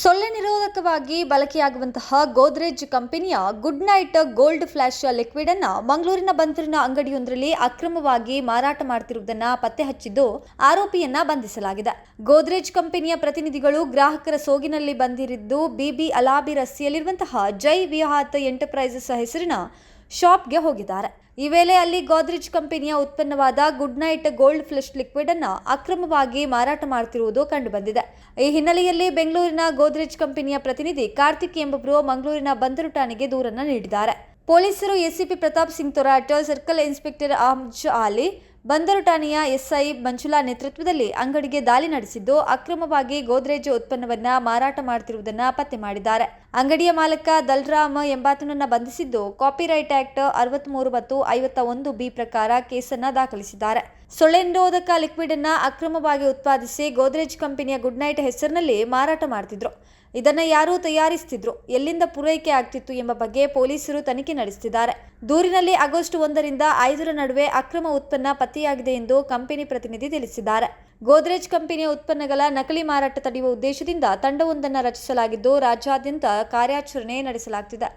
ಸೊಳ್ಳೆ ನಿರೋಧಕವಾಗಿ ಬಳಕೆಯಾಗುವಂತಹ ಗೋದ್ರೇಜ್ ಕಂಪನಿಯ good night gold flash liquid ಅನ್ನು ಮಂಗಳೂರಿನ ಬಂದರಿನ ಅಂಗಡಿಯೊಂದರಲ್ಲಿ ಅಕ್ರಮವಾಗಿ ಮಾರಾಟ ಮಾಡುತ್ತಿರುವುದನ್ನು ಪತ್ತೆ ಹಚ್ಚಿದ್ದು ಆರೋಪಿಯನ್ನ ಬಂಧಿಸಲಾಗಿದೆ. ಗೋದ್ರೇಜ್ ಕಂಪನಿಯ ಪ್ರತಿನಿಧಿಗಳು ಗ್ರಾಹಕರ ಸೋಗಿನಲ್ಲಿ ಬಂದಿರಿದ್ದು ಬಿಬಿ ಅಲಾಬಿ ರಸ್ತೆಯಲ್ಲಿರುವಂತಹ ಜೈ ವಿಹಾತ್ ಎಂಟರ್ಪ್ರೈಸಸ್ ಹೆಸರಿನ ಶಾಪ್ಗೆ ಹೋಗಿದ್ದಾರೆ. ಈ ವೇಳೆ ಅಲ್ಲಿ ಗೋದ್ರೇಜ್ ಕಂಪನಿಯ ಉತ್ಪನ್ನವಾದ good night gold flash liquid ಅನ್ನು ಅಕ್ರಮವಾಗಿ ಮಾರಾಟ ಮಾಡುತ್ತಿರುವುದು ಕಂಡುಬಂದಿದೆ. ಈ ಹಿನ್ನೆಲೆಯಲ್ಲಿ ಬೆಂಗಳೂರಿನ ಗೋದ್ರೇಜ್ ಕಂಪನಿಯ ಪ್ರತಿನಿಧಿ ಕಾರ್ತಿಕ್ ಎಂಬುವರು ಮಂಗಳೂರಿನ ಬಂದರು ಠಾಣೆಗೆ ದೂರನ್ನು ನೀಡಿದ್ದಾರೆ. ಪೊಲೀಸರು ACP Pratap Singh Thorat, circle inspector Ahmed Ali, ಬಂದರು ಠಾಣೆಯ ಎಸ್ಐ ಮಂಜುಳಾ ನೇತೃತ್ವದಲ್ಲಿ ಅಂಗಡಿಗೆ ದಾಳಿ ನಡೆಸಿದ್ದು ಅಕ್ರಮವಾಗಿ ಗೋದ್ರೇಜ್ ಉತ್ಪನ್ನವನ್ನ ಮಾರಾಟ ಮಾಡುತ್ತಿರುವುದನ್ನು ಪತ್ತೆ ಮಾಡಿದ್ದಾರೆ. ಅಂಗಡಿಯ ಮಾಲಕ ದಲ್ರಾಮ್ ಎಂಬಾತನನ್ನ ಬಂಧಿಸಿದ್ದು ಕಾಪಿರೈಟ್ ಆಕ್ಟ್ 63 ಮತ್ತು 51B ಪ್ರಕಾರ ಕೇಸನ್ನ ದಾಖಲಿಸಿದ್ದಾರೆ. ಸೊಳ್ಳೆ ನಿರೋಧಕ ಲಿಕ್ವಿಡ್ ಅನ್ನ ಅಕ್ರಮವಾಗಿ ಉತ್ಪಾದಿಸಿ ಗೋದ್ರೇಜ್ ಕಂಪನಿಯ ಗುಡ್ ನೈಟ್ ಹೆಸರಿನಲ್ಲಿ ಮಾರಾಟ ಮಾಡ್ತಿದ್ರು. ಇದನ್ನ ಯಾರು ತಯಾರಿಸುತ್ತಿದ್ರು, ಎಲ್ಲಿಂದ ಪೂರೈಕೆ ಆಗ್ತಿತ್ತು ಎಂಬ ಬಗ್ಗೆ ಪೊಲೀಸರು ತನಿಖೆ ನಡೆಸುತ್ತಿದ್ದಾರೆ. ದೂರಿನಲ್ಲಿ ಆಗಸ್ಟ್ 1ರಿಂದ 5ರ ನಡುವೆ ಅಕ್ರಮ ಉತ್ಪನ್ನ ಪತ್ತೆಯಾಗಿದೆ ಎಂದು ಕಂಪನಿ ಪ್ರತಿನಿಧಿ ತಿಳಿಸಿದ್ದಾರೆ. ಗೋದ್ರೇಜ್ ಕಂಪನಿಯ ಉತ್ಪನ್ನಗಳ ನಕಲಿ ಮಾರಾಟ ತಡೆಯುವ ಉದ್ದೇಶದಿಂದ ತಂಡವೊಂದನ್ನು ರಚಿಸಲಾಗಿದ್ದು ರಾಜ್ಯಾದ್ಯಂತ ಕಾರ್ಯಾಚರಣೆ ನಡೆಸಲಾಗುತ್ತಿದೆ.